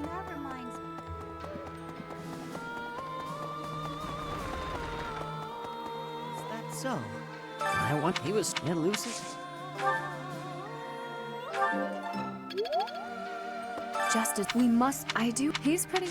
That reminds me. Is that so? I want he was elusive. Just as we must, I do. He's pretty.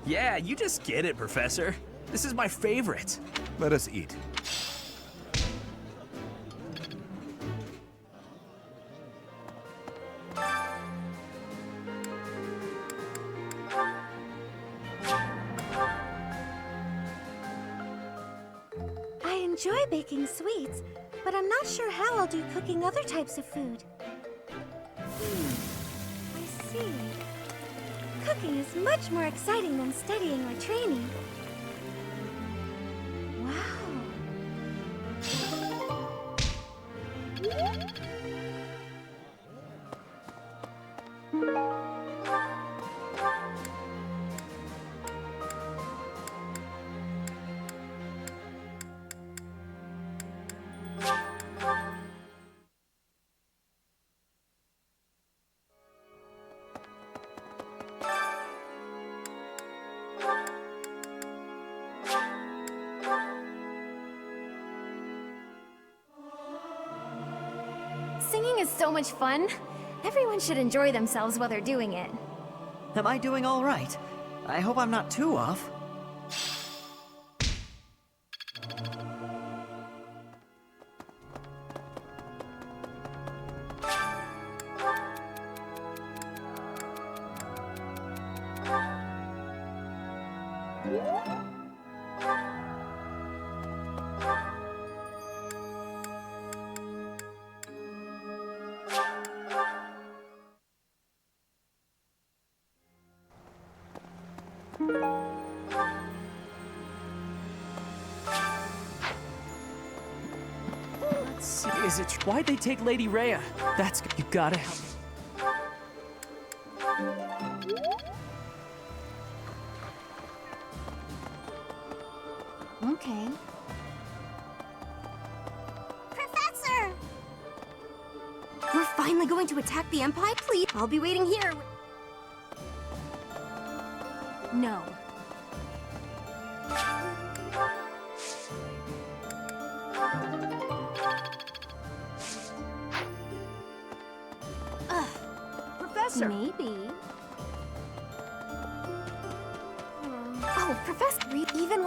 Yeah, you just get it, Professor. This is my favorite. Let us eat. I enjoy baking sweets, but I'm not sure how I'll do cooking other types of food. I see. Cooking is much more exciting than studying or training. Wow. Singing is so much fun. Everyone should enjoy themselves while they're doing it. Am I doing all right? I hope I'm not too off. Let's see. Is it why'd they take Lady Rhea? That's you gotta help. Okay. Professor! We're finally going to attack the Empire? Please, I'll be waiting here. No. Professor! Maybe. Oh, Professor, even.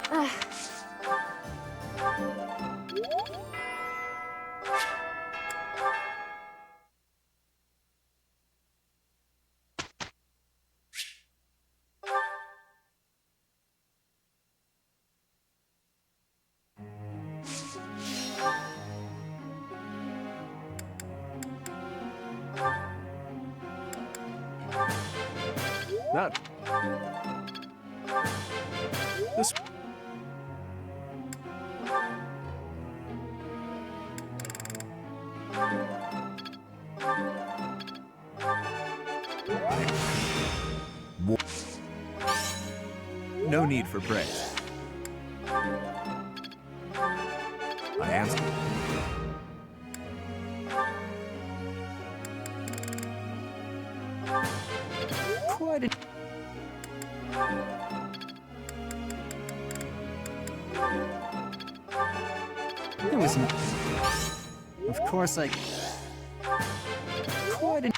That... This... No need for praise. I answer. Quite a... It was... Of course I... Quite a...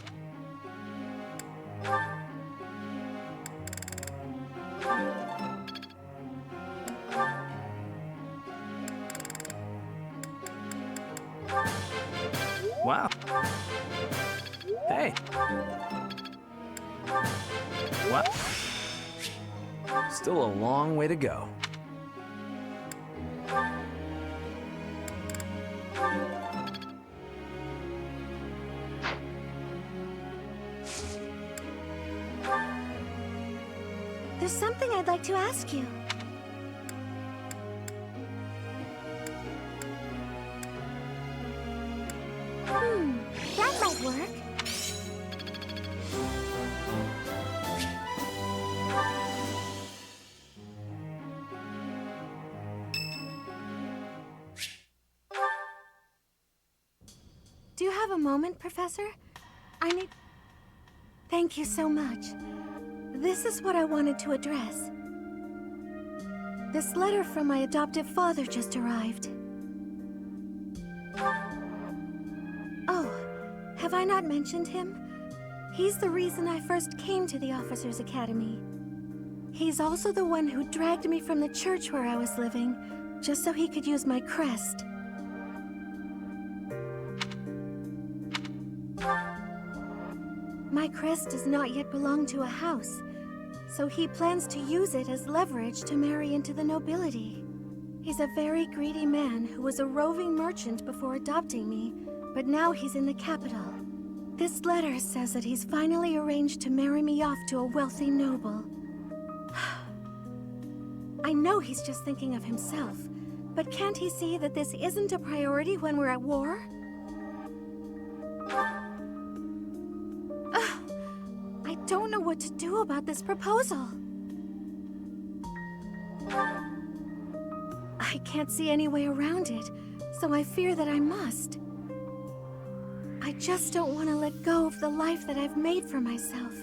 Wow. Hey. What? Still a long way to go. There's something I'd like to ask you. That might work. Do you have a moment, Professor? I need... Thank you so much. This is what I wanted to address. This letter from my adoptive father just arrived. Oh, have I not mentioned him? He's the reason I first came to the Officers' Academy. He's also the one who dragged me from the church where I was living, just so he could use my crest. My crest does not yet belong to a house, so he plans to use it as leverage to marry into the nobility. He's a very greedy man who was a roving merchant before adopting me, but now he's in the capital. This letter says that he's finally arranged to marry me off to a wealthy noble. I know he's just thinking of himself, but can't he see that this isn't a priority when we're at war? I don't know what to do about this proposal. I can't see any way around it, so I fear that I must. I just don't want to let go of the life that I've made for myself.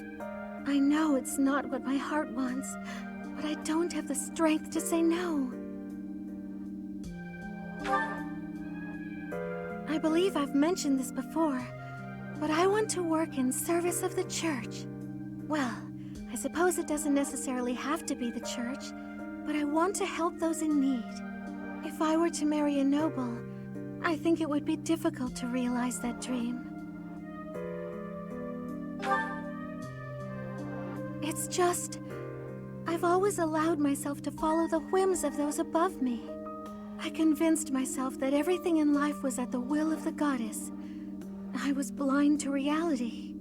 I know it's not what my heart wants, but I don't have the strength to say no. I believe I've mentioned this before, but I want to work in service of the church. Well, I suppose it doesn't necessarily have to be the church, but I want to help those in need. If I were to marry a noble, I think it would be difficult to realize that dream. It's just, I've always allowed myself to follow the whims of those above me. I convinced myself that everything in life was at the will of the goddess. I was blind to reality.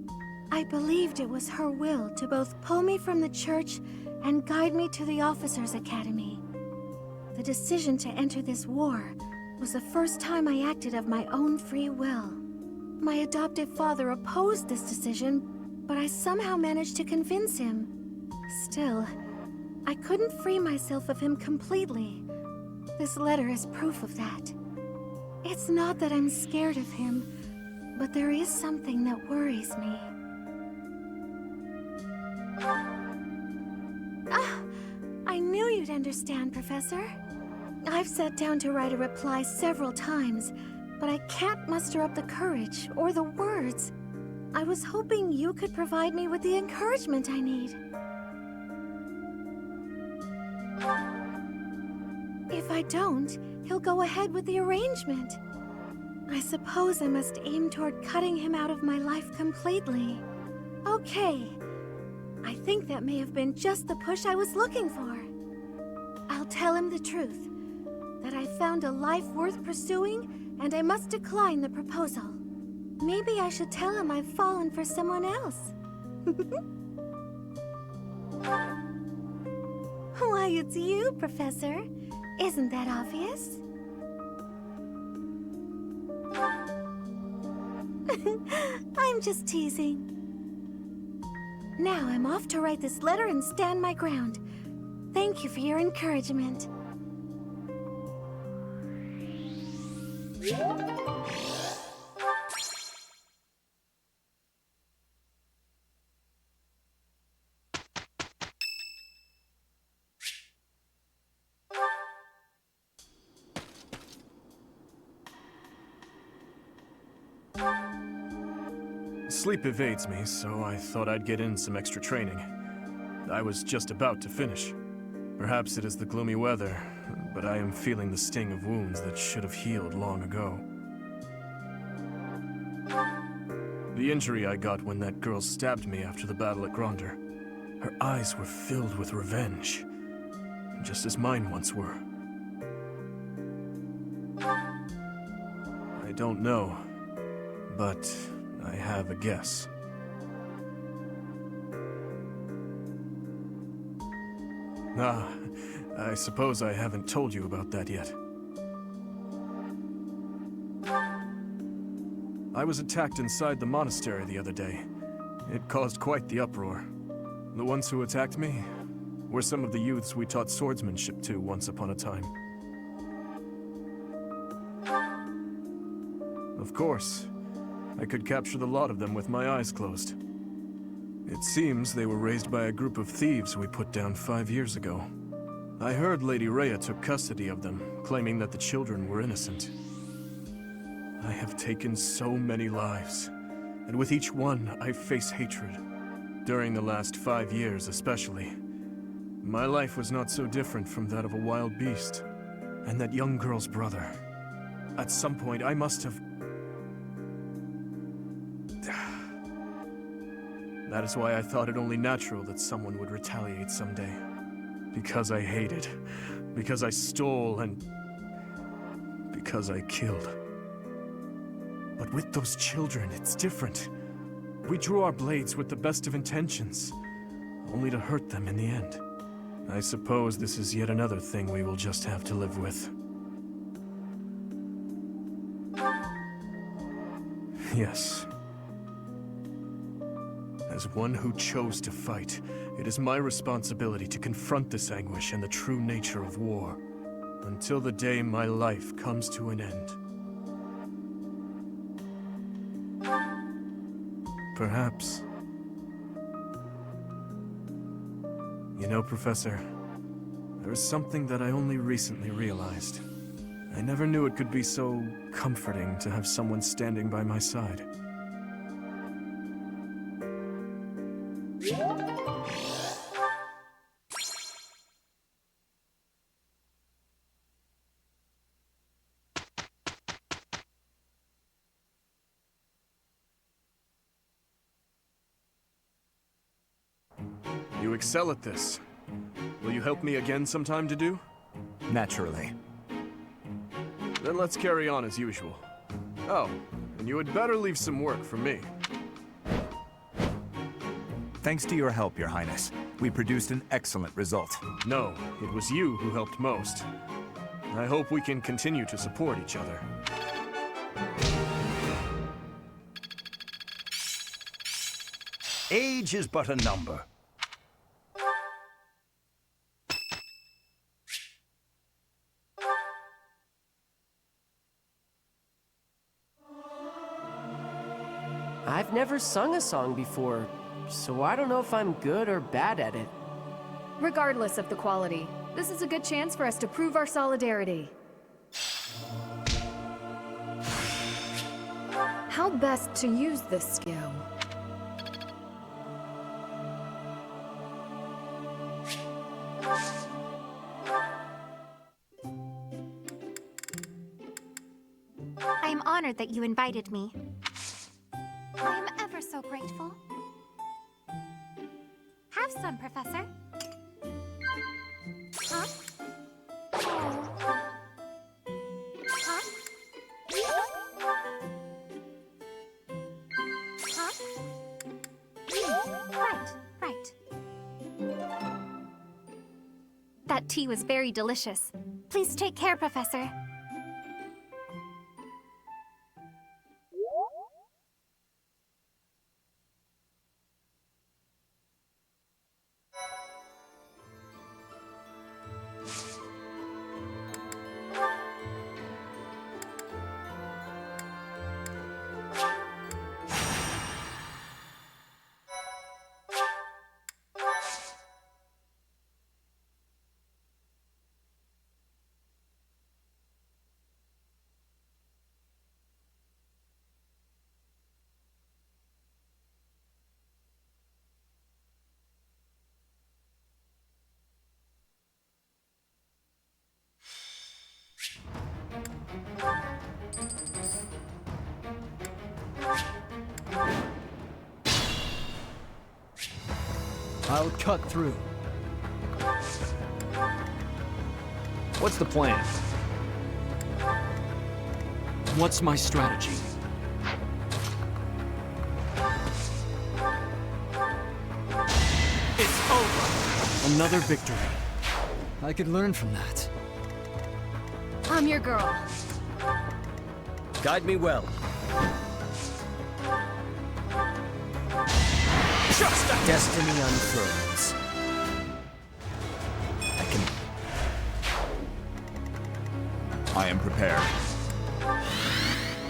I believed it was her will to both pull me from the church and guide me to the Officers' Academy. The decision to enter this war was the first time I acted of my own free will. My adoptive father opposed this decision, but I somehow managed to convince him. Still, I couldn't free myself of him completely. This letter is proof of that. It's not that I'm scared of him, but there is something that worries me. I knew you'd understand, Professor. I've sat down to write a reply several times, but I can't muster up the courage or the words. I was hoping you could provide me with the encouragement I need. If I don't, he'll go ahead with the arrangement. I suppose I must aim toward cutting him out of my life completely. Okay. I think that may have been just the push I was looking for. I'll tell him the truth. That I found a life worth pursuing, and I must decline the proposal. Maybe I should tell him I've fallen for someone else. Why, it's you, Professor. Isn't that obvious? I'm just teasing. Now I'm off to write this letter and stand my ground. Thank you for your encouragement. Sleep evades me, so I thought I'd get in some extra training. I was just about to finish. Perhaps it is the gloomy weather, but I am feeling the sting of wounds that should have healed long ago. The injury I got when that girl stabbed me after the battle at Gronder. Her eyes were filled with revenge, just as mine once were. I don't know, but I have a guess. Ah, I suppose I haven't told you about that yet. I was attacked inside the monastery the other day. It caused quite the uproar. The ones who attacked me were some of the youths we taught swordsmanship to once upon a time. Of course, I could capture the lot of them with my eyes closed. It seems they were raised by a group of thieves we put down 5 years ago. I heard Lady Rhea took custody of them, claiming that the children were innocent. I have taken so many lives, and with each one I face hatred. During the last 5 years especially. My life was not so different from that of a wild beast. And that young girl's brother. At some point I must have... That is why I thought it only natural that someone would retaliate someday. Because I hated. Because I stole and... because I killed. But with those children, it's different. We drew our blades with the best of intentions, only to hurt them in the end. I suppose this is yet another thing we will just have to live with. Yes. As one who chose to fight, it is my responsibility to confront this anguish and the true nature of war, until the day my life comes to an end. Perhaps. You know, Professor, there is something that I only recently realized. I never knew it could be so comforting to have someone standing by my side. You excel at this. Will you help me again sometime to do? Naturally. Then let's carry on as usual. Oh, and you had better leave some work for me. Thanks to your help, Your Highness, we produced an excellent result. No, it was you who helped most. I hope we can continue to support each other. Age is but a number. I've never sung a song before, so I don't know if I'm good or bad at it. Regardless of the quality, this is a good chance for us to prove our solidarity. How best to use this skill? I am honored that you invited me. I am ever so grateful. Have some, Professor. Huh? Oh. Huh? Huh? Right, right. That tea was very delicious. Please take care, Professor. I'll cut through. What's the plan? What's my strategy? It's over! Another victory. I could learn from that. I'm your girl. Guide me well. Destiny unfurls. I am prepared.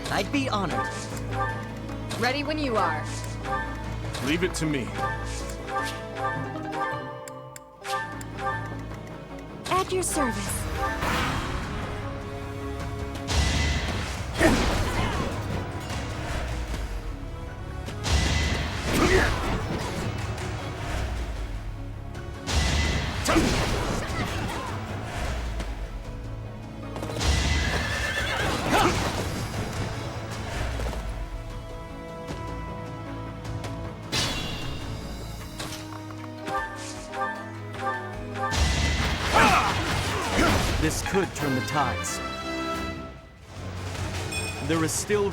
I'd be honored. Ready when you are. Leave it to me. At your service. This could turn the tides. There is still...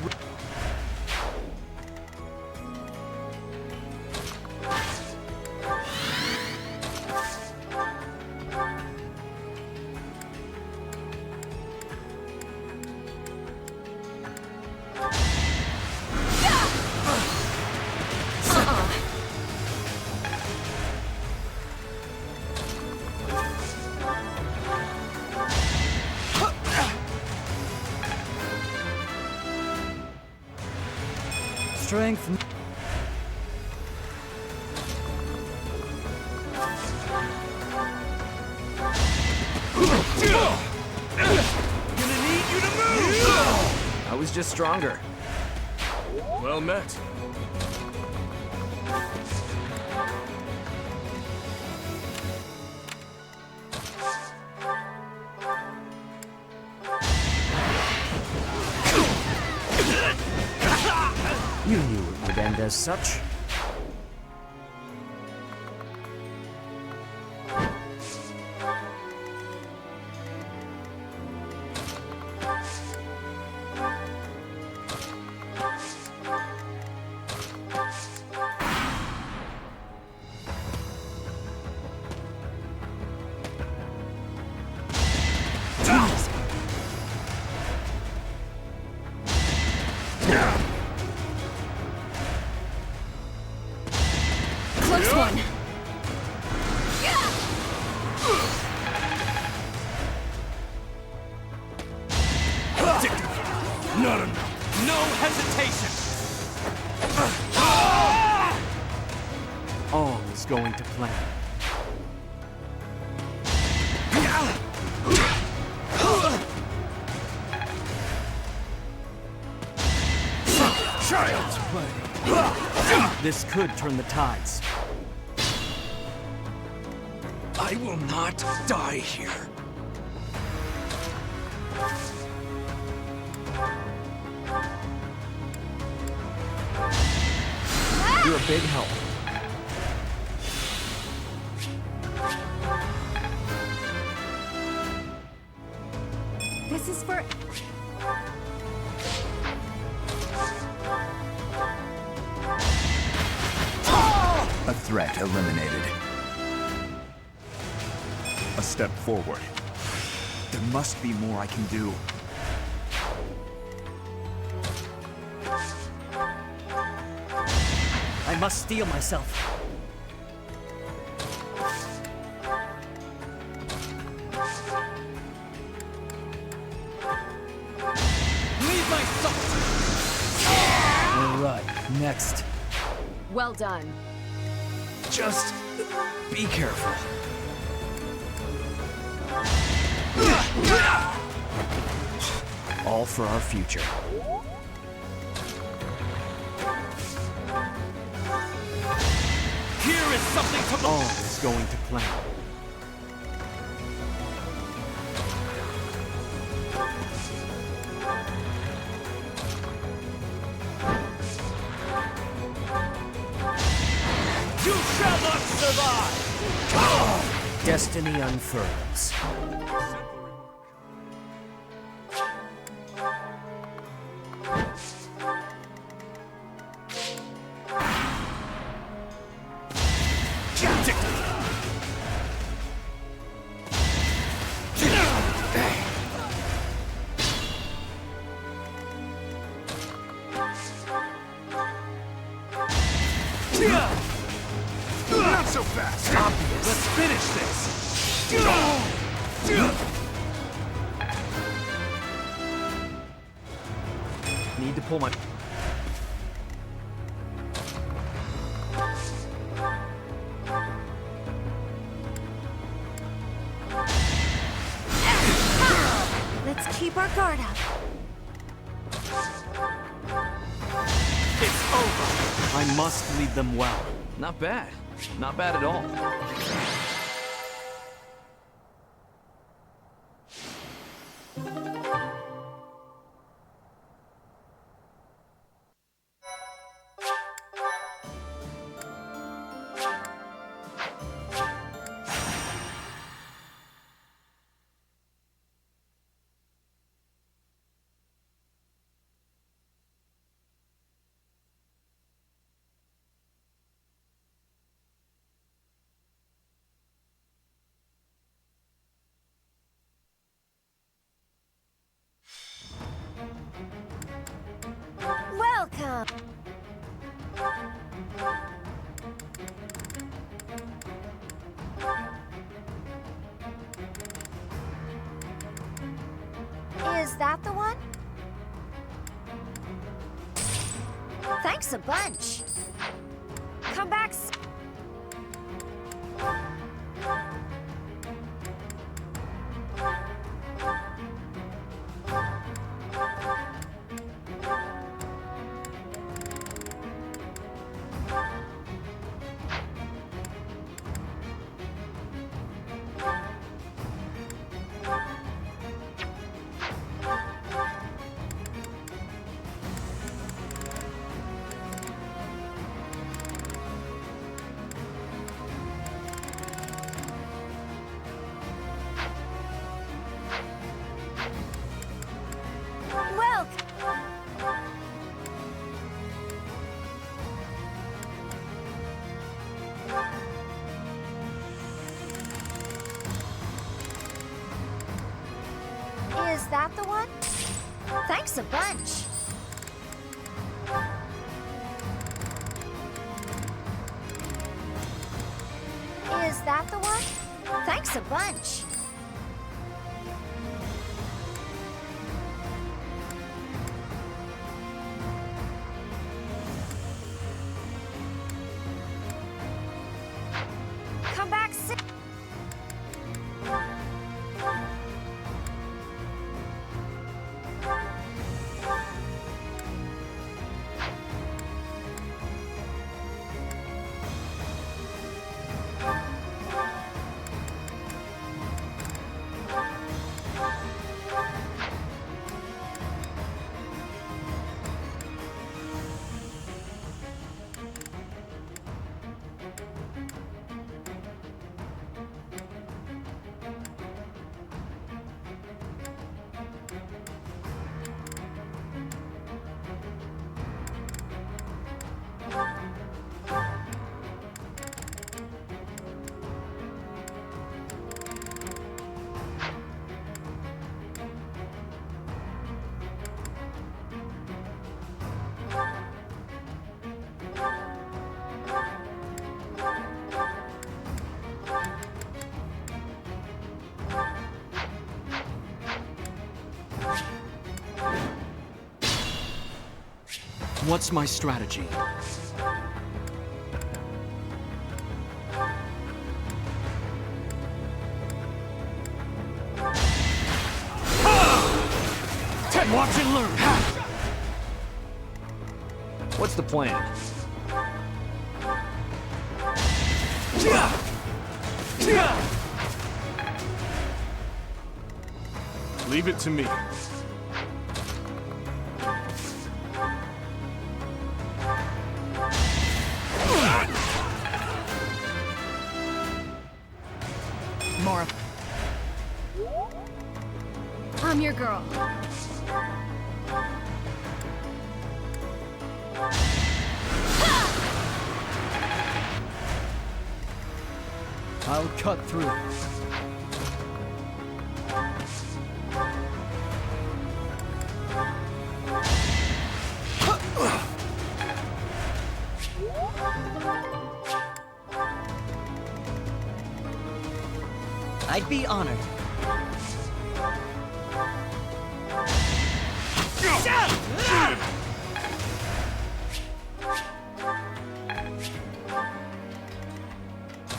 strength. Gonna need you to move! I was just stronger. Well met. You knew it would end as such. Close one. Not enough. No hesitation! All is going to plan. Child's play. This could turn the tides. I will not die here. You're a big help. This is for... A threat eliminated. a step forward. There must be more I can do. I must steel myself. Leave my soul! Alright, next. Well done. Just be careful. All for our future. Here is something to all is going to plan. You shall not survive! Destiny unfurls. Not so fast! Obvious. Let's finish this! Need to pull my... Let's keep our guard up. It's over! I must lead them well. Not bad. Not bad at all. Welcome! Is that the one? Thanks a bunch. Come back. Is that the one? Thanks a bunch. Is that the one? Thanks a bunch. Come back soon. What's my strategy? Watch and learn! What's the plan? Leave it to me. More. I'm your girl. I'll cut through. I'd be honored.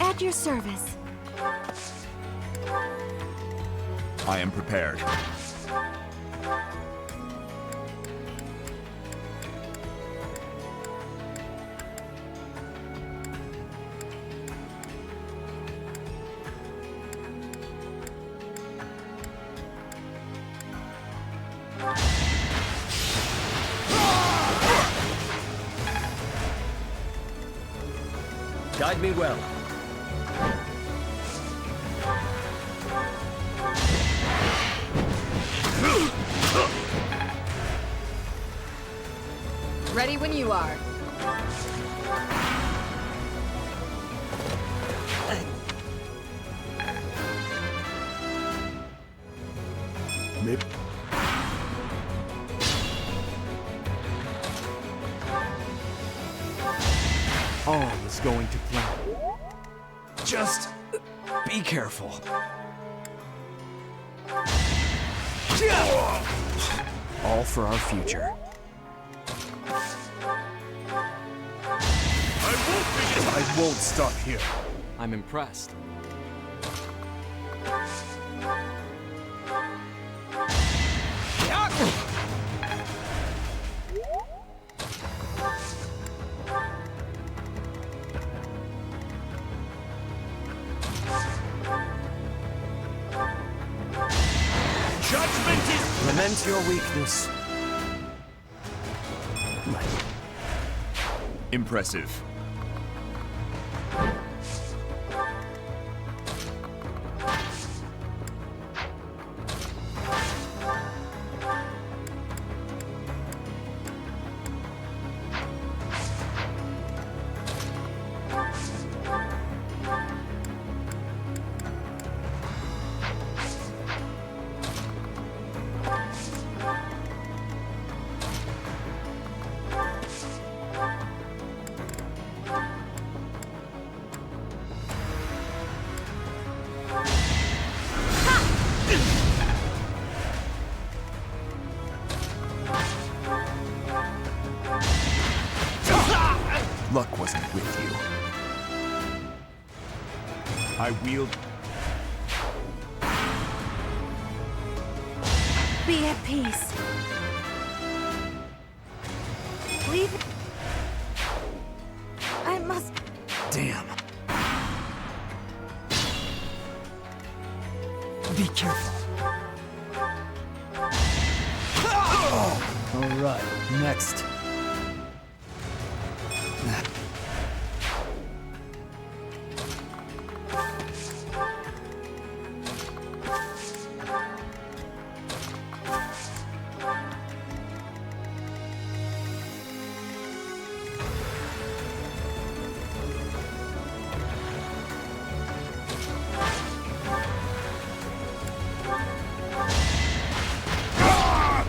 At your service. I am prepared. Guide me well. Ready when you are. Maybe. All is going to plan. Just be careful. All for our future. I won't stop here. I'm impressed. Judgment is... Lament your weakness. Impressive. Luck wasn't with you. I wield... Be at peace. Leave it. I must... Damn. Be careful. All right, next.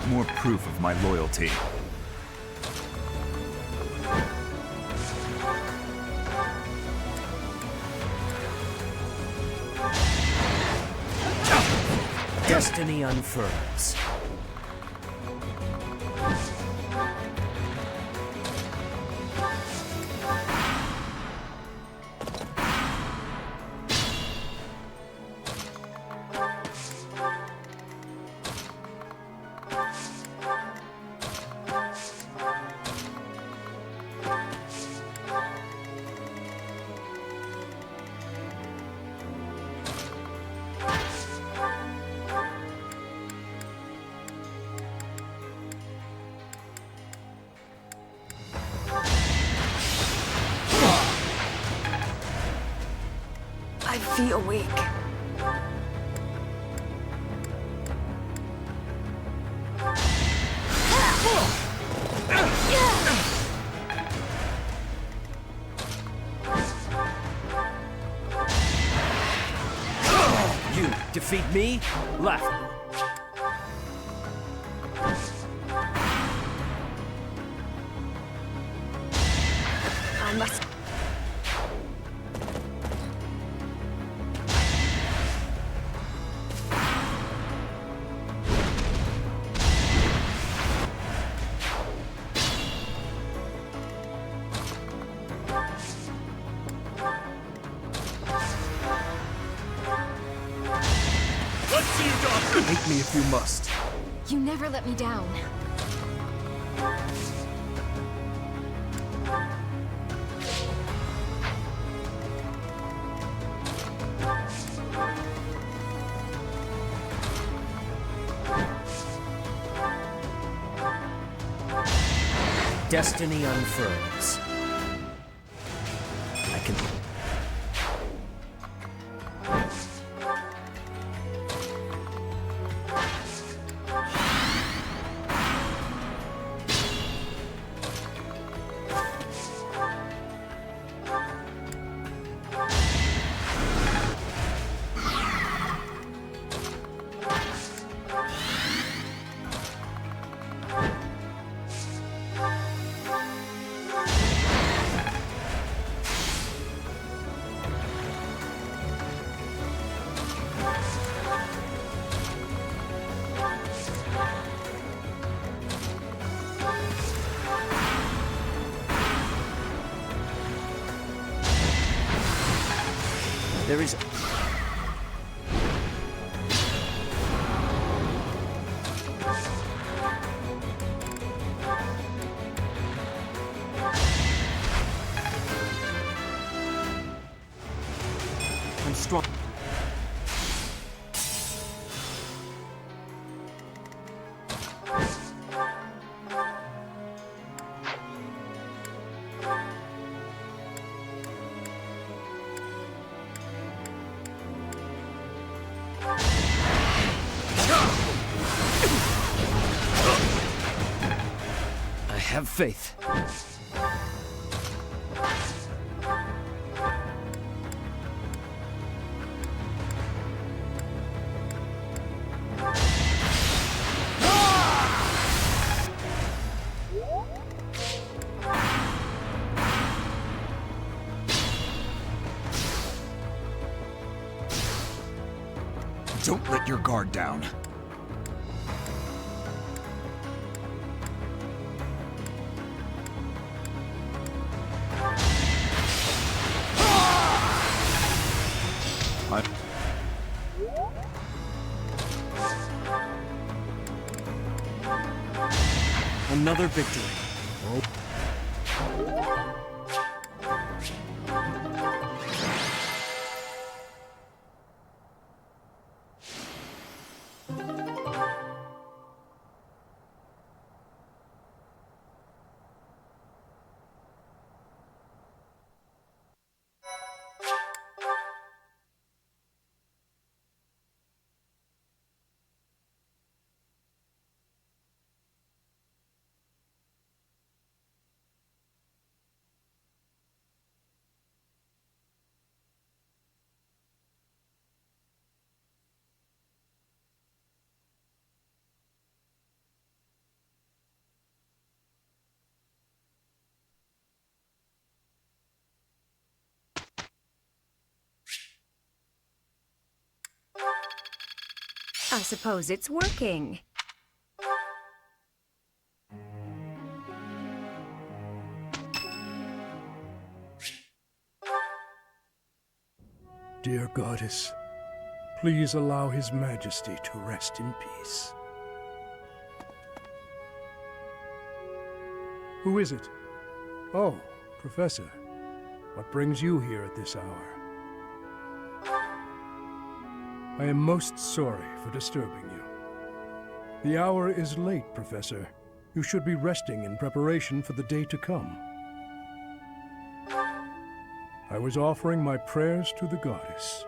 More proof of my loyalty. Destiny unfurls. I feel weak. You defeat me? Left. I must... Hate me if you must. You never let me down. Destiny unfurls. I can... There is... I'm strong. I have faith. Don't let your guard down. Another victory. I suppose it's working. Dear Goddess, please allow His Majesty to rest in peace. Who is it? Oh, Professor. What brings you here at this hour? I am most sorry for disturbing you. The hour is late, Professor. You should be resting in preparation for the day to come. I was offering my prayers to the goddess.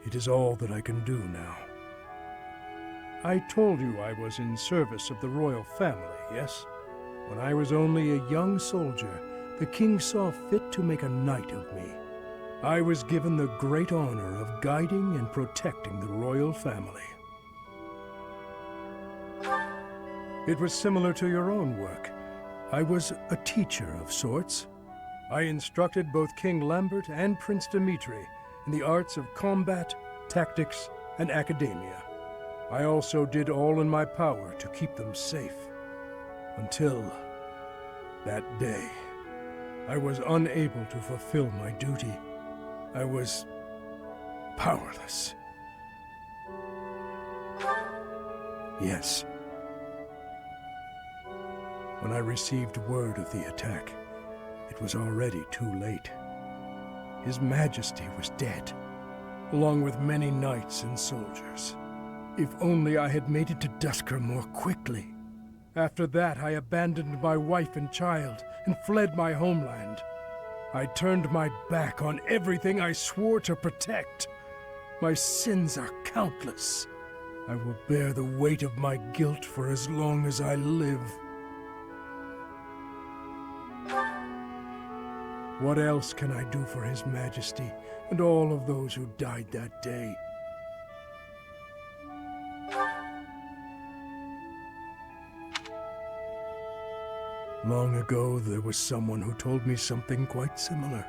It is all that I can do now. I told you I was in service of the royal family, yes? When I was only a young soldier, the king saw fit to make a knight of me. I was given the great honor of guiding and protecting the royal family. It was similar to your own work. I was a teacher of sorts. I instructed both King Lambert and Prince Dimitri in the arts of combat, tactics, and academia. I also did all in my power to keep them safe. Until that day, I was unable to fulfill my duty. I was powerless. Yes. When I received word of the attack, it was already too late. His Majesty was dead, along with many knights and soldiers. If only I had made it to Duscur more quickly. After that, I abandoned my wife and child and fled my homeland. I turned my back on everything I swore to protect. My sins are countless. I will bear the weight of my guilt for as long as I live. What else can I do for His Majesty and all of those who died that day? Long ago, there was someone who told me something quite similar.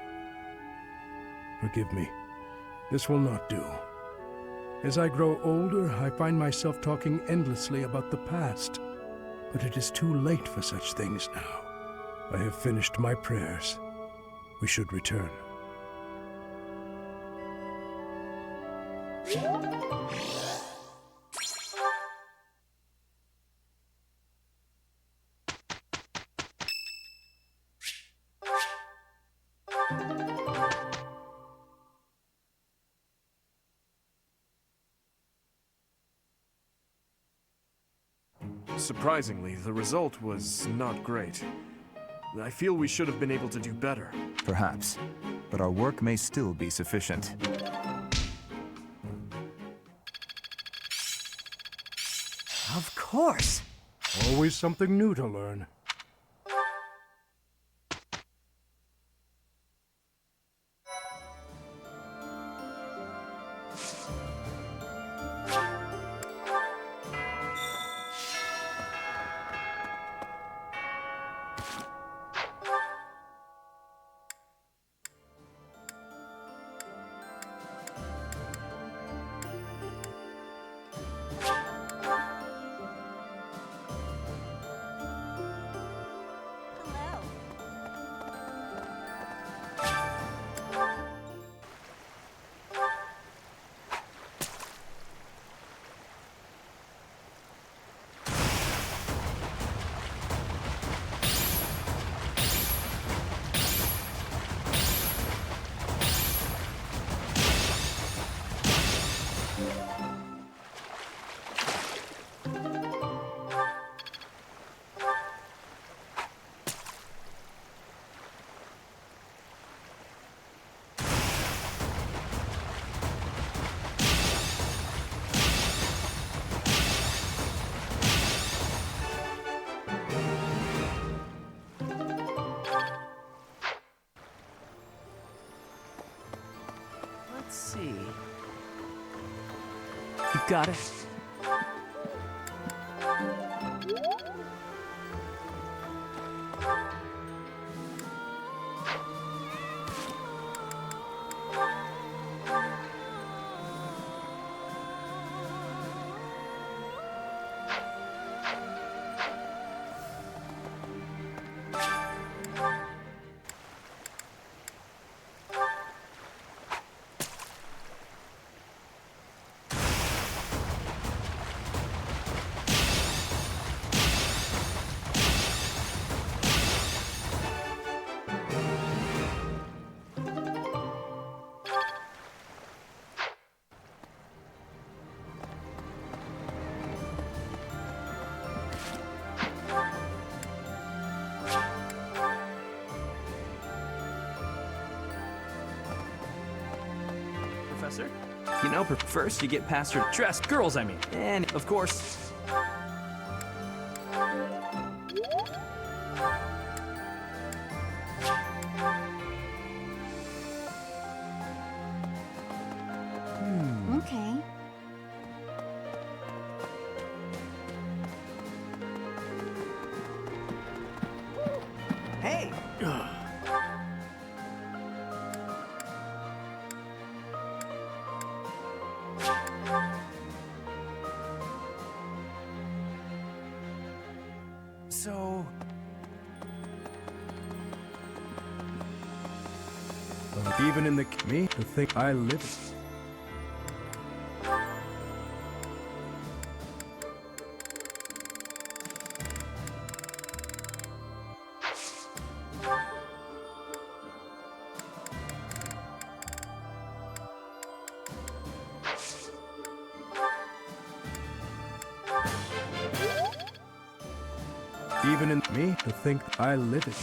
Forgive me. This will not do. As I grow older, I find myself talking endlessly about the past. But it is too late for such things now. I have finished my prayers. We should return. Surprisingly, the result was not great. I feel we should have been able to do better. Perhaps, but our work may still be sufficient. Of course! Always something new to learn. Let's see. You got it. Professor. You know, first you get past her dress. Girls, I mean. And, of course... Okay. Hey! So... Even in the me to think I live. Even in me to think I live it.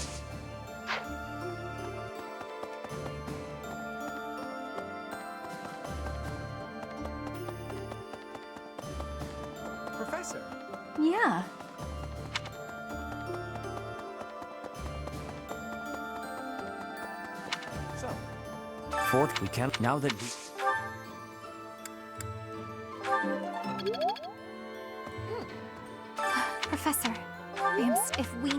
Professor. Yeah. So, Fourth, we can't... Now that we... Professor, if we...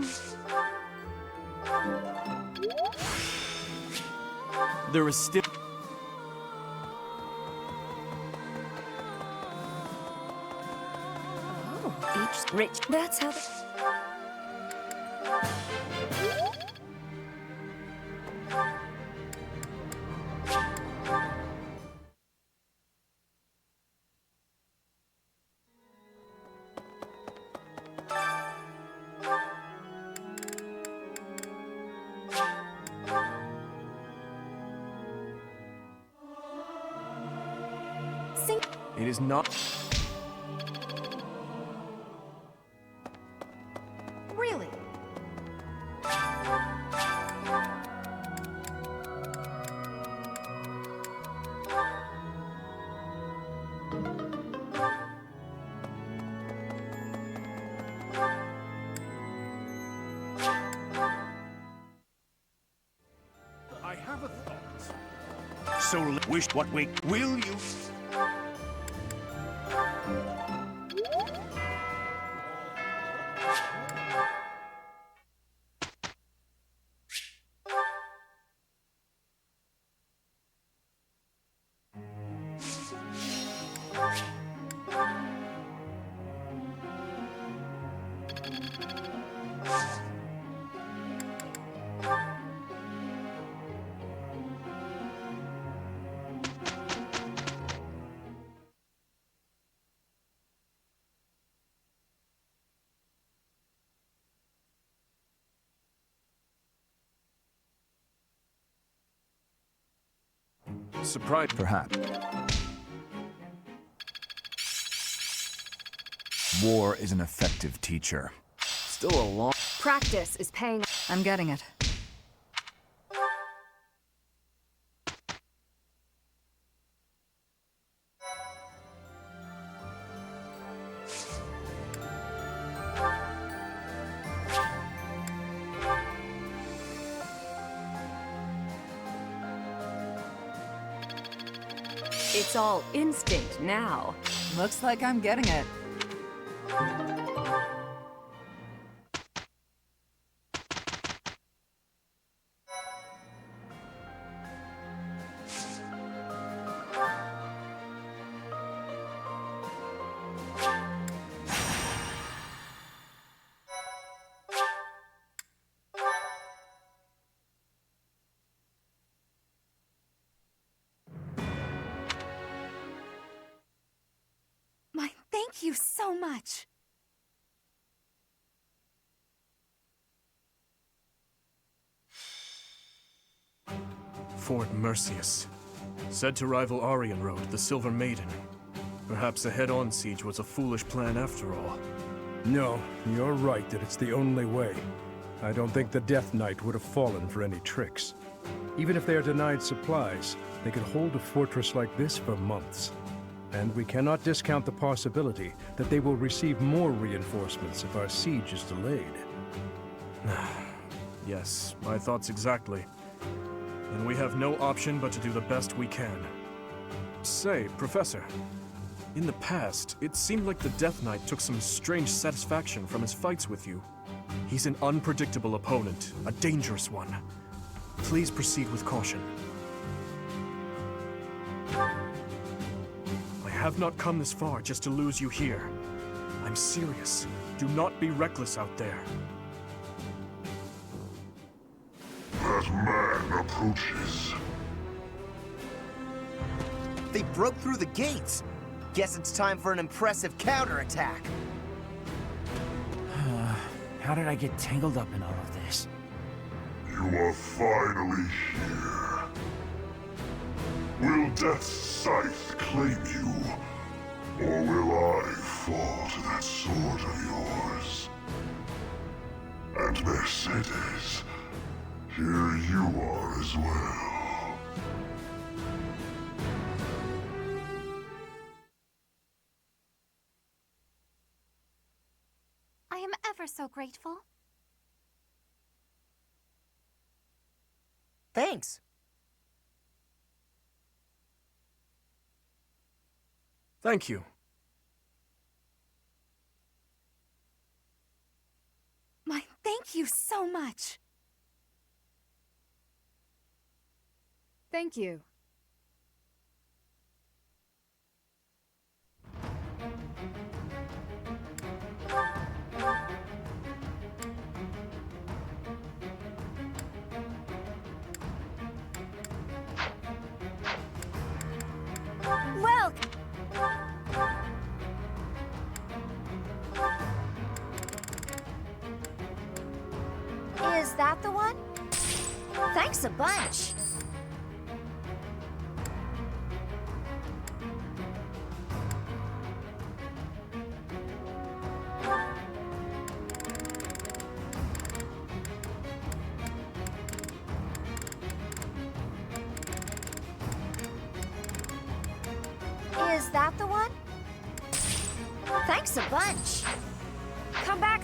There was still... Each rich. That's how. It is not... Really? I have a thought. So wish what we will you? Surprised, Perhaps. War is an effective teacher. Still a long... Practice is paying. I'm getting it. It's all instinct now. Looks like I'm getting it. Thank you so much. Fort Mercius. Said to rival Aryan Road, the Silver Maiden. Perhaps a head-on siege was a foolish plan after all. No, you're right that it's the only way. I don't think the Death Knight would have fallen for any tricks. Even if they are denied supplies, they could hold a fortress like this for months. And we cannot discount the possibility that they will receive more reinforcements if our siege is delayed. Yes, my thoughts exactly. And we have no option but to do the best we can. Say, Professor, in the past, it seemed like the Death Knight took some strange satisfaction from his fights with you. He's an unpredictable opponent, a dangerous one. Please proceed with caution. I have not come this far just to lose you here. I'm serious. Do not be reckless out there. That man approaches. They broke through the gates. Guess it's time for an impressive counterattack. How did I get tangled up in all of this? You are finally here. Will Death's scythe claim you? Or will I fall to that sword of yours? And Mercedes, here you are as well. I am ever so grateful. Thanks. Thank you. Thank you so much. Thank you. Well, is that the one? Thanks a bunch. Is that the one? Thanks a bunch. Come back.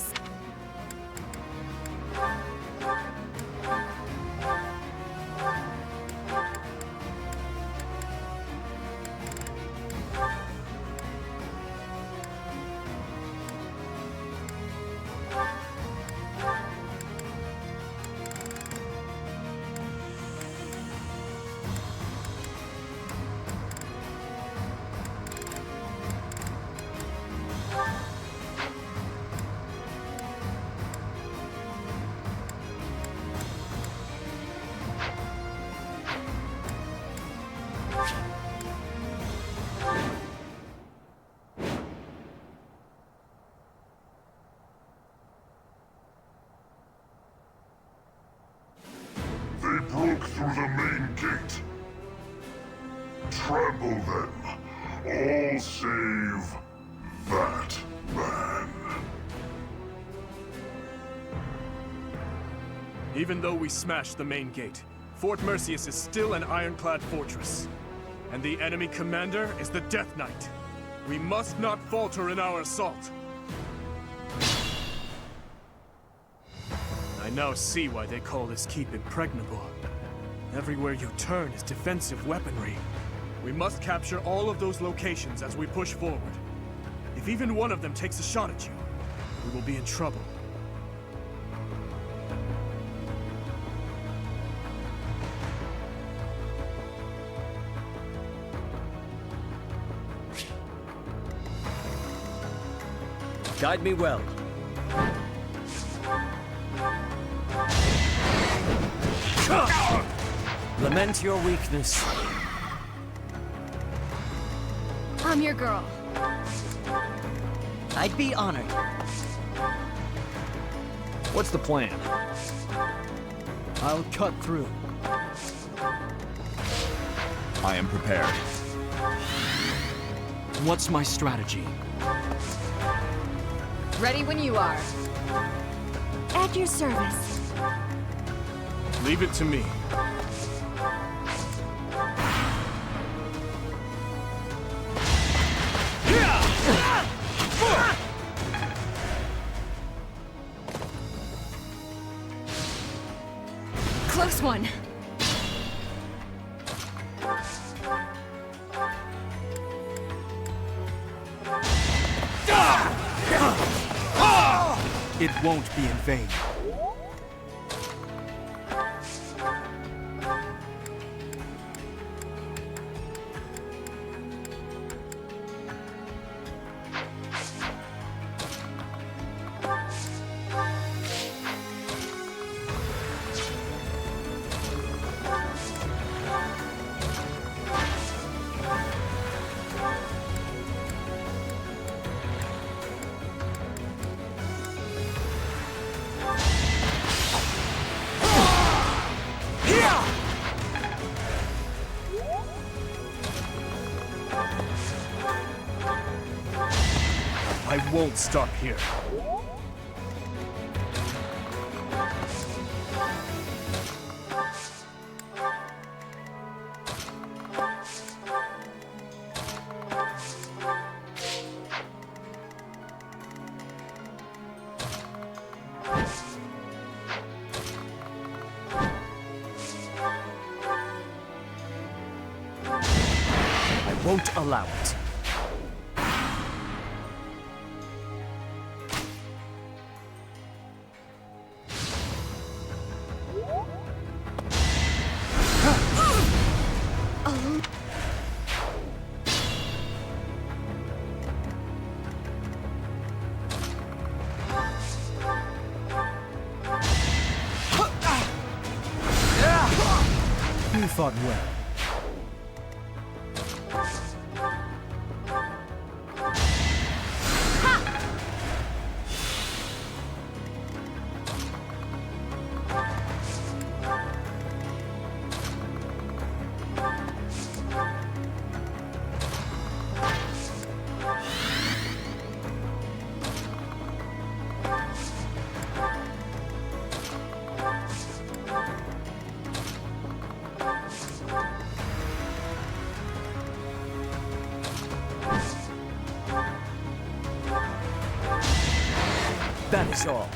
They broke through the main gate. Trample them, all save that man. Even though we smashed the main gate, Fort Merceus is still an ironclad fortress. And the enemy commander is the Death Knight. We must not falter in our assault. I now see why they call this keep impregnable. Everywhere you turn is defensive weaponry. We must capture all of those locations as we push forward. If even one of them takes a shot at you, we will be in trouble. Guide me well. Lament your weakness. I'm your girl. I'd be honored. What's the plan? I'll cut through. I am prepared. What's my strategy? Ready when you are. At your service. Leave it to me. Close one. It won't be in vain. I won't stop here. I won't allow it. You fought well. That is all.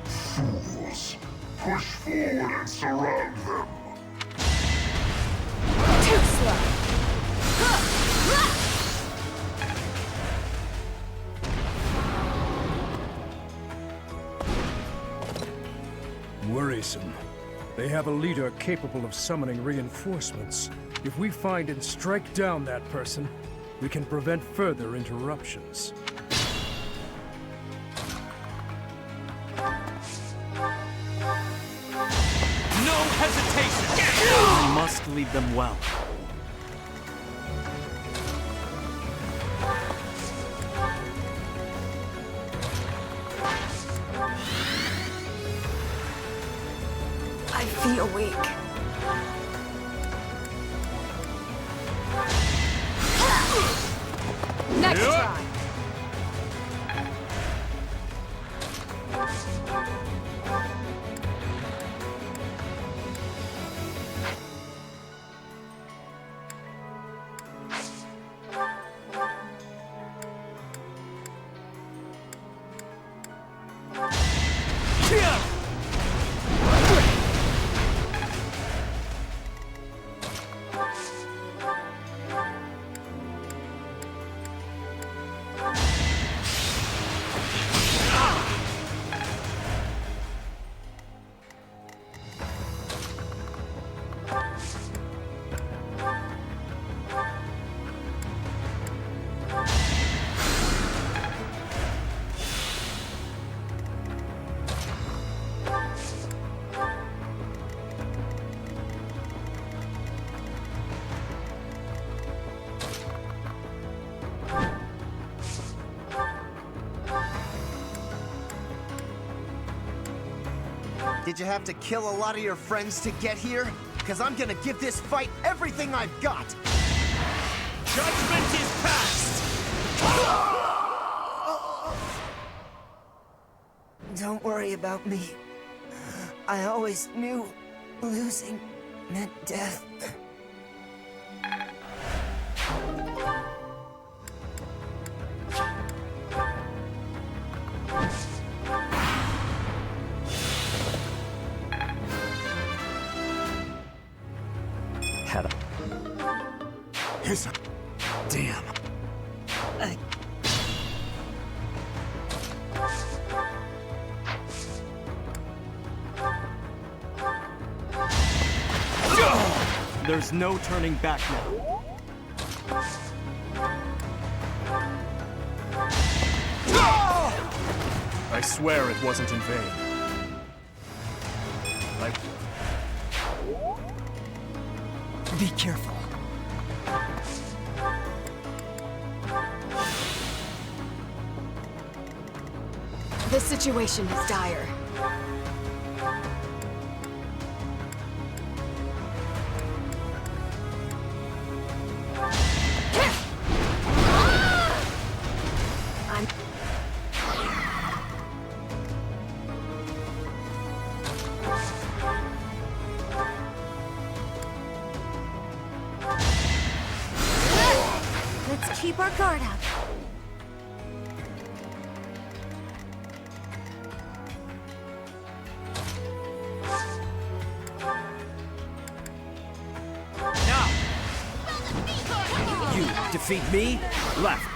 Fools, push forward and surround them. Too slow. Worrisome. They have a leader capable of summoning reinforcements. If we find and strike down that person, we can prevent further interruptions. No hesitation! I must lead them well. I feel weak. Next try. Did you have to kill a lot of your friends to get here? because I'm gonna give this fight everything I've got! Judgment is passed! Don't worry about me. I always knew losing meant death. Had a... His... Damn. There's no turning back now. I swear it wasn't in vain. Be careful. This situation is dire. Let's keep our guard up. You defeat me? Left.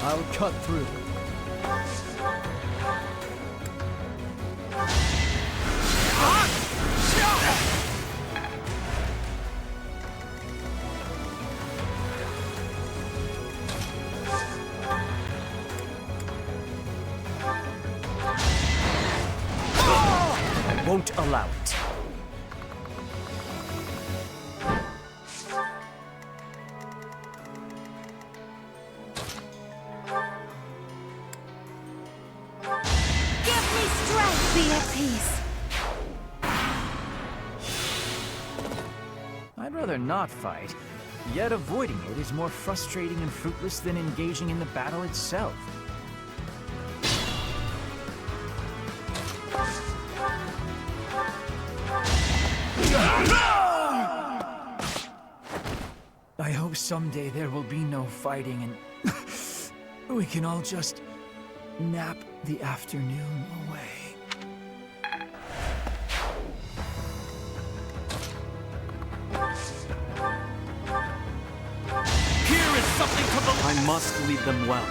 I'll cut through. I won't allow it. Give me strength! Be at peace. I'd rather not fight, yet avoiding it is more frustrating and fruitless than engaging in the battle itself. I hope someday there will be no fighting and we can all just nap the afternoon away. Here is something to believe. I must lead them well.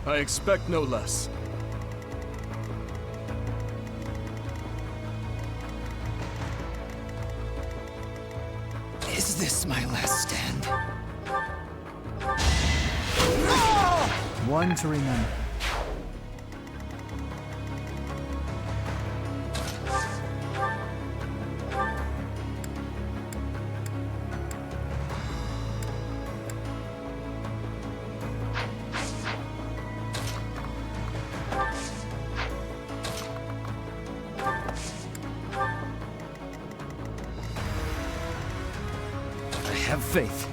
I expect no less. Is this my last stand? One to remember. I have faith.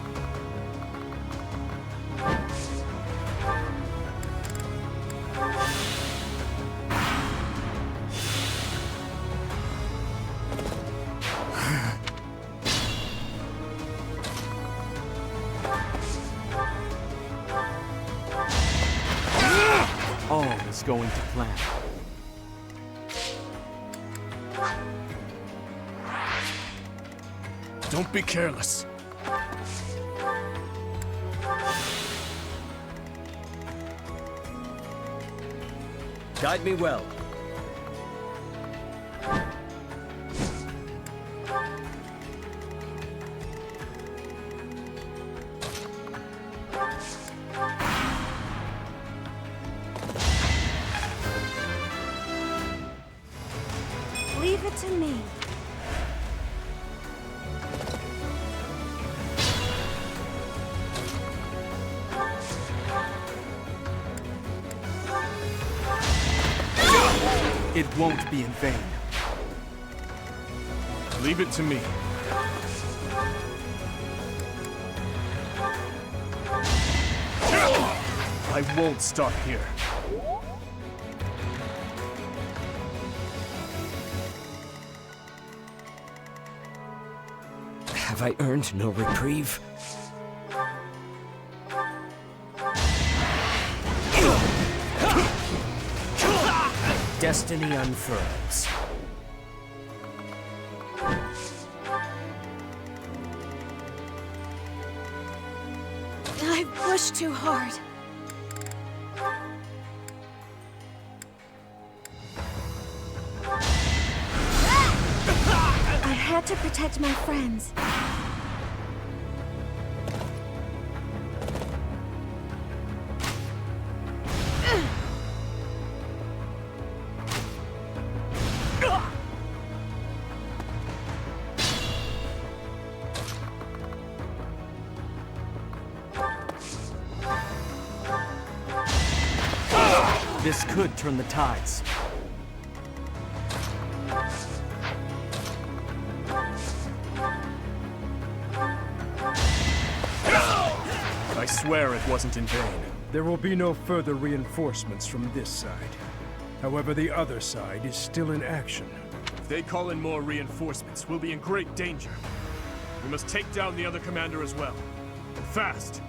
All is going to plan. Don't be careless. Guide me well. Leave it to me. It won't be in vain. Leave it to me. I won't stop here. Have I earned no reprieve? Destiny unfurls. I pushed too hard. I had to protect my friends. This could turn the tides. I swear it wasn't in vain. There will be no further reinforcements from this side. However, the other side is still in action. If they call in more reinforcements, we'll be in great danger. We must take down the other commander as well. And fast!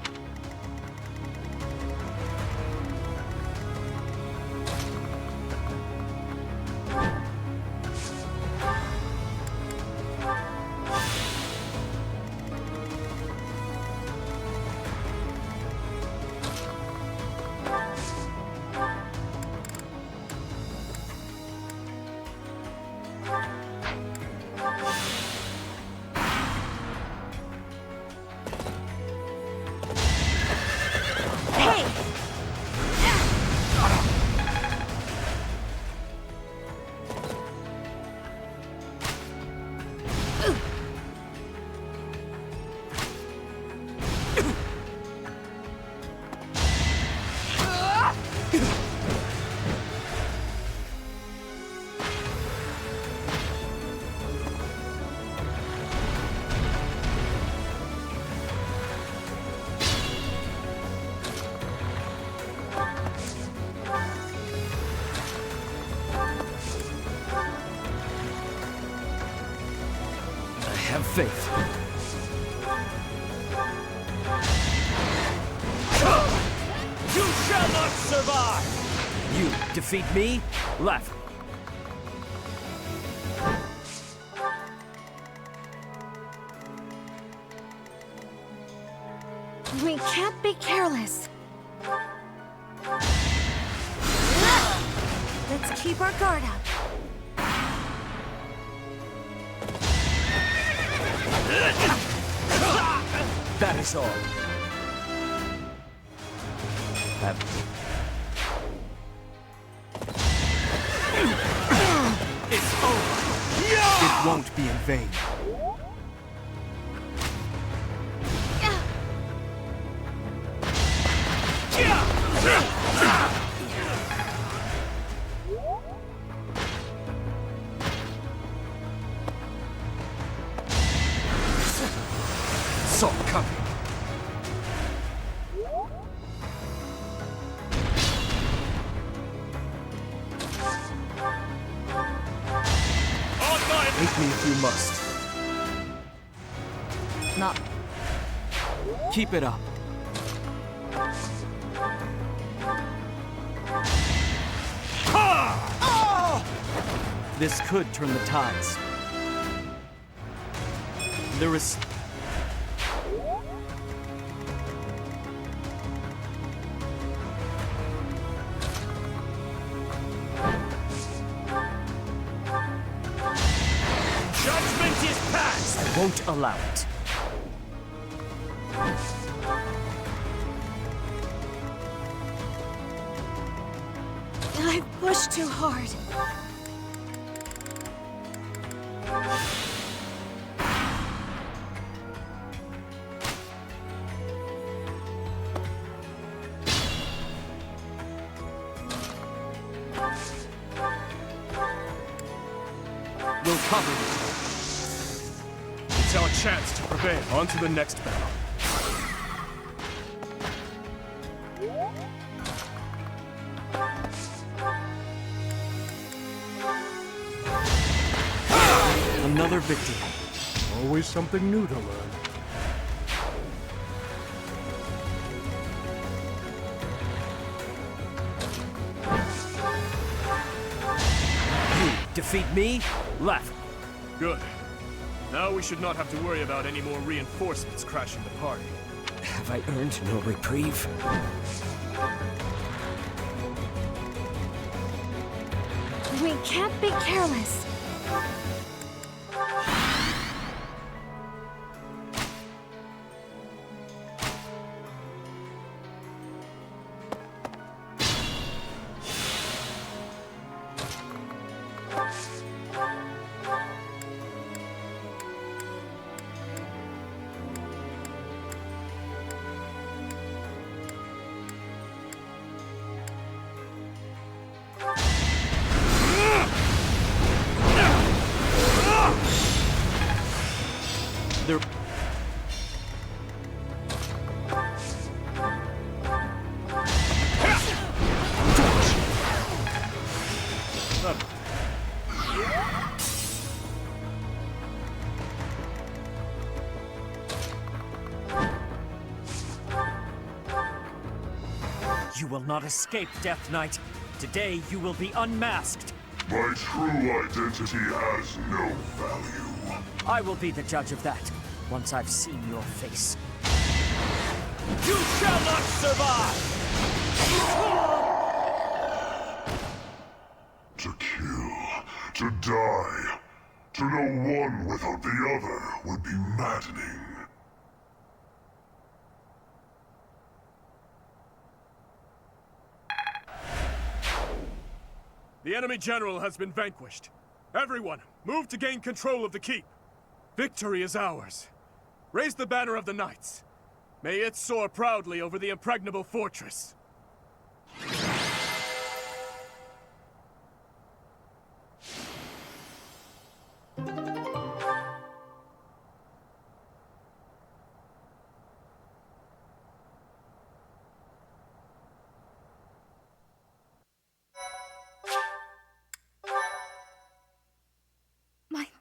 Have faith. You shall not survive! You defeat me? Left. We can't be careless. Let's keep our guard up. That is all. It's over! It won't be in vain. Saw it coming. Hate me if you must. Not. Keep it up. This could turn the tides. There is... Judgment is passed! I won't allow it. I pushed too hard. will cover you. It's our chance to prevail. On to the next battle. Another victory. Always something new to learn. You defeat me? Left. Good. Now we should not have to worry about any more reinforcements crashing the party. Have I earned no reprieve? We can't be careless. There... You will not escape, Death Knight. Today you will be unmasked. My true identity has no value. I will be the judge of that, once I've seen your face. You shall not survive! To kill, to die, to know one without the other would be maddening. The enemy general has been vanquished. Everyone, move to gain control of the keep. Victory is ours. Raise the banner of the knights. May it soar proudly over the Impregnable fortress.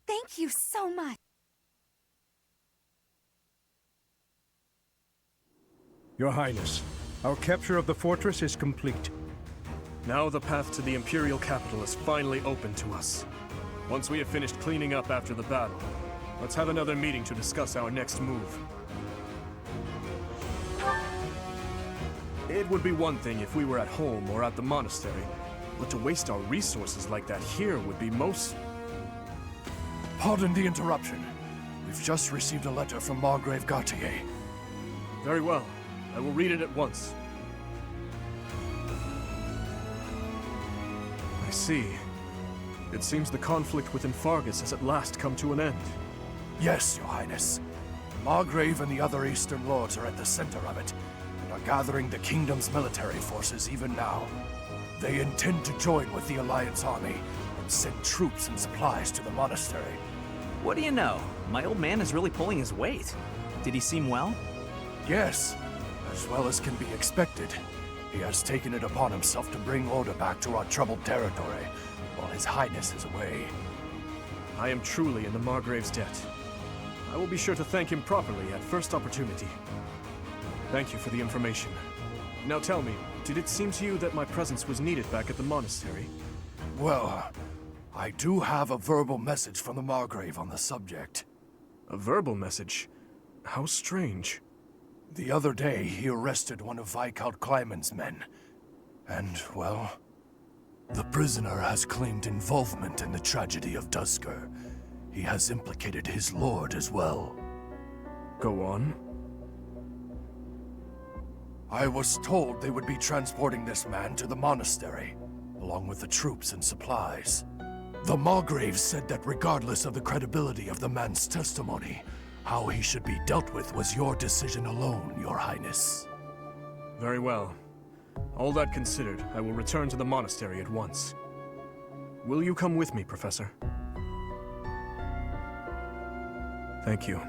Thank you so much. Your Highness, our capture of the fortress is complete. Now the path to the Imperial capital is finally open to us. Once we have finished cleaning up after the battle, let's have another meeting to discuss our next move. It would be one thing if we were at home or at the monastery, but to waste our resources like that here would be most... Pardon the interruption. We've just received a letter from Margrave Gautier. Very well. I will read it at once. I see. It seems the conflict within Fargus has at last come to an end. Yes, Your Highness. Margrave and the other Eastern Lords are at the center of it, and are gathering the Kingdom's military forces even now. They intend to join with the Alliance army, and send troops and supplies to the monastery. What do you know? My old man is really pulling his weight. Did he seem well? Yes, as well as can be expected. He has taken it upon himself to bring order back to our troubled territory, while His Highness is away. I am truly in the Margrave's debt. I will be sure to thank him properly at first opportunity. Thank you for the information. Now tell me, did it seem to you that my presence was needed back at the monastery? Well, I do have a verbal message from the Margrave on the subject. A verbal message? How strange. The other day, he arrested one of Viscount Kleiman's men. And, well, the prisoner has claimed involvement in the tragedy of Dusker. He has implicated his lord as well. Go on. I was told they would be transporting this man to the monastery, along with the troops and supplies. The Margrave said that regardless of the credibility of the man's testimony, how he should be dealt with was your decision alone, Your Highness. Very well. All that considered, I will return to the monastery at once. Will you come with me, Professor? Thank you.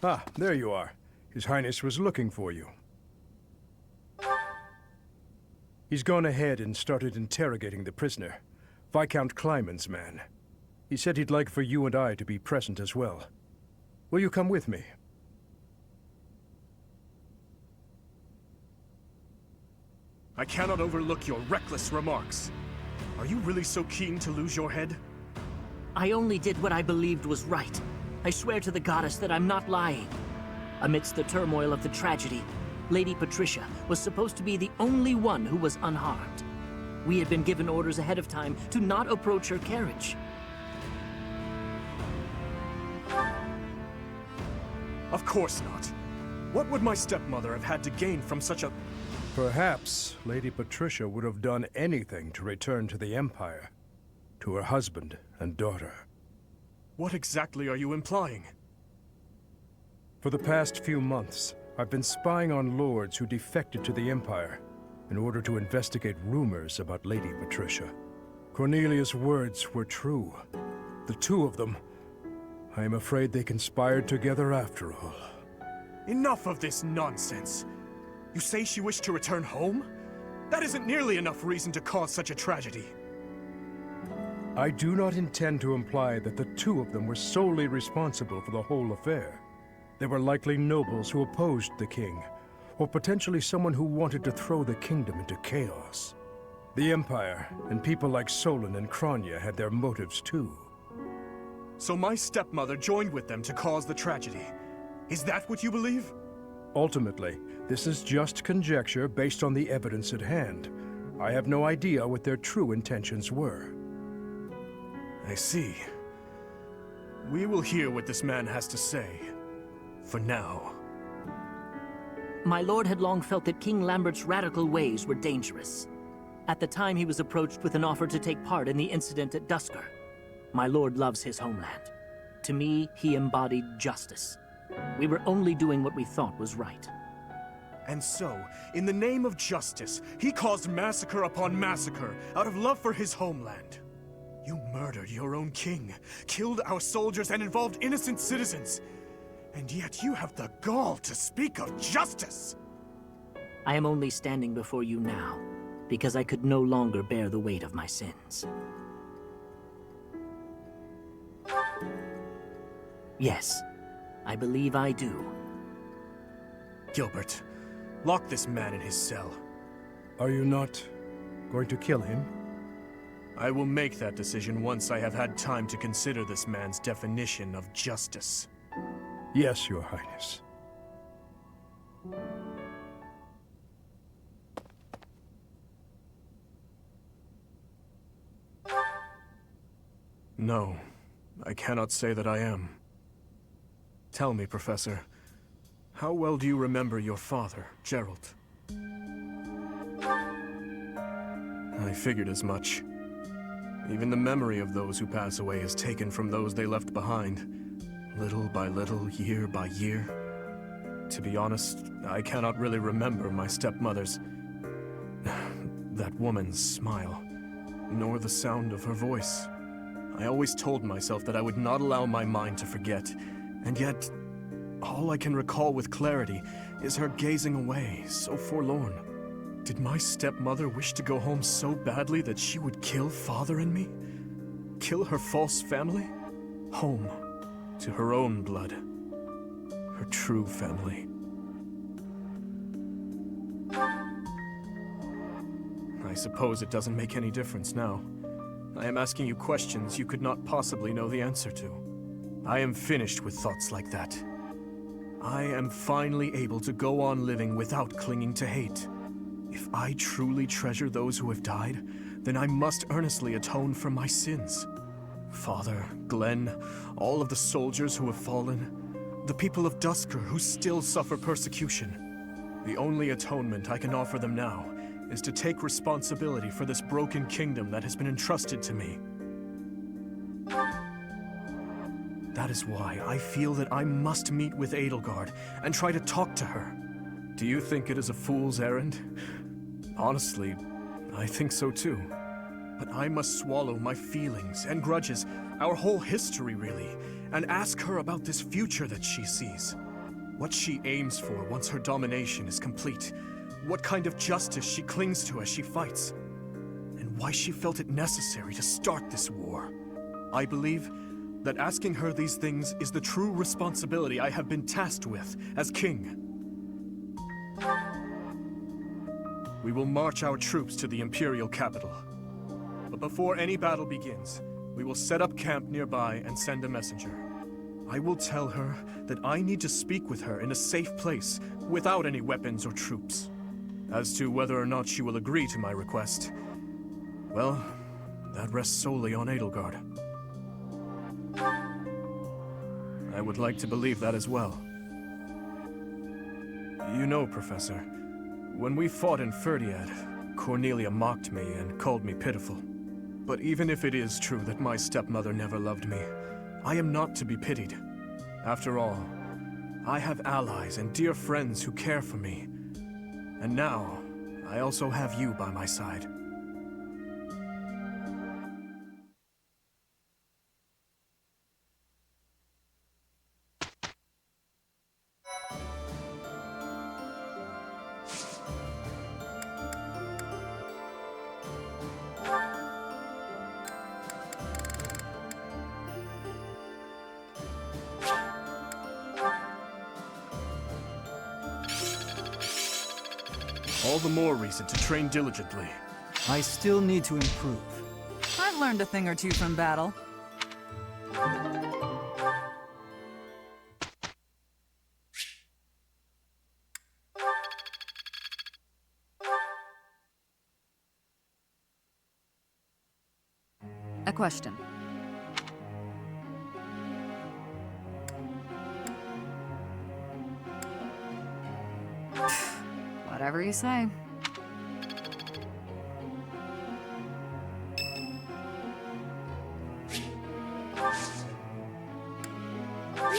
Ah, there you are. His Highness was looking for you. He's gone ahead and started interrogating the prisoner, Viscount Kleiman's man. He said he'd like for you and I to be present as well. Will you come with me? I cannot overlook your reckless remarks. Are you really so keen to lose your head? I only did what I believed was right. I swear to the goddess that I'm not lying. Amidst the turmoil of the tragedy, Lady Patricia was supposed to be the only one who was unharmed. We had been given orders ahead of time to not approach her carriage. Of course not. What would my stepmother have had to gain from such a... Perhaps Lady Patricia would have done anything to return to the Empire, to her husband and daughter. What exactly are you implying? For the past few months, I've been spying on lords who defected to the Empire in order to investigate rumors about Lady Patricia. Cornelia's words were true. The two of them, I am afraid they conspired together after all. Enough of this nonsense. You say she wished to return home? That isn't nearly enough reason to cause such a tragedy. I do not intend to imply that the two of them were solely responsible for the whole affair. They were likely nobles who opposed the king, or potentially someone who wanted to throw the kingdom into chaos. The Empire, and people like Solon and Kranya had their motives too. So my stepmother joined with them to cause the tragedy. Is that what you believe? Ultimately, this is just conjecture based on the evidence at hand. I have no idea what their true intentions were. I see. We will hear what this man has to say. For now. My lord had long felt that King Lambert's radical ways were dangerous. At the time, he was approached with an offer to take part in the incident at Dusker. My lord loves his homeland. To me, he embodied justice. We were only doing what we thought was right. And so, in the name of justice, he caused massacre upon massacre out of love for his homeland. You murdered your own king, killed our soldiers, and involved innocent citizens. And yet you have the gall to speak of justice! I am only standing before you now, because I could no longer bear the weight of my sins. Yes, I believe I do. Gilbert, lock this man in his cell. Are you not going to kill him? I will make that decision once I have had time to consider this man's definition of justice. Yes, Your Highness. No, I cannot say that I am. Tell me, Professor, how well do you remember your father, Gerald? I figured as much. Even the memory of those who pass away is taken from those they left behind, little by little, year by year. To be honest, I cannot really remember my stepmother's... that woman's smile, nor the sound of her voice. I always told myself that I would not allow my mind to forget, and yet, all I can recall with clarity is her gazing away, so forlorn. Did my stepmother wish to go home so badly that she would kill Father and me? Kill her false family? Home, to her own blood. Her true family. I suppose it doesn't make any difference now. I am asking you questions you could not possibly know the answer to. I am finished with thoughts like that. I am finally able to go on living without clinging to hate. If I truly treasure those who have died, then I must earnestly atone for my sins. Father, Glenn, all of the soldiers who have fallen, the people of Duscur who still suffer persecution. The only atonement I can offer them now is to take responsibility for this broken kingdom that has been entrusted to me. That is why I feel that I must meet with Edelgard and try to talk to her. Do you think it is a fool's errand? Honestly, I think so too. But I must swallow my feelings and grudges, our whole history really, and ask her about this future that she sees. What she aims for once her domination is complete. What kind of justice she clings to as she fights. And why she felt it necessary to start this war. I believe that asking her these things is the true responsibility I have been tasked with as king. We will march our troops to the Imperial capital. But before any battle begins, we will set up camp nearby and send a messenger. I will tell her that I need to speak with her in a safe place, without any weapons or troops. As to whether or not she will agree to my request, well, that rests solely on Edelgard. I would like to believe that as well. You know, Professor, when we fought in Ferdiad, Cornelia mocked me and called me pitiful. But even if it is true that my stepmother never loved me, I am not to be pitied. After all, I have allies and dear friends who care for me. And now, I also have you by my side. All the more reason to train diligently. I still need to improve. I've learned a thing or two from battle. A question. Whatever you say.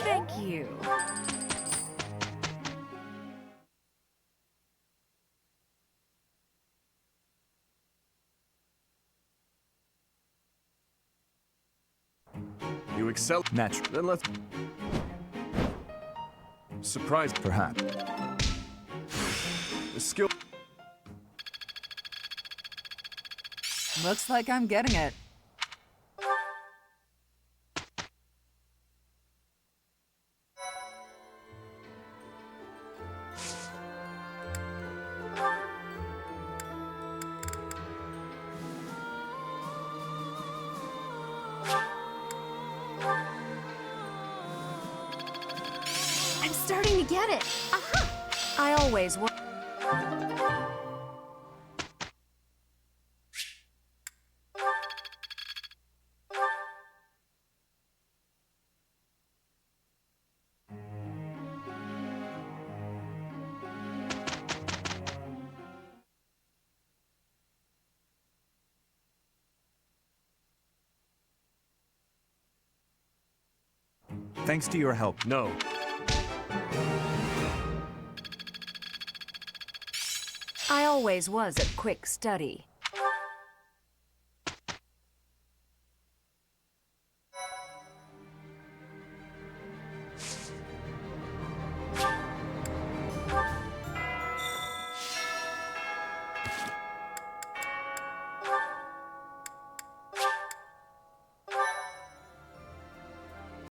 Thank you. You excel. Naturally. Then let's... Surprise. Perhaps. The skill... Looks like I'm getting it. I'm starting to get it. Aha! I always was. Thanks to your help. No. I always was a quick study.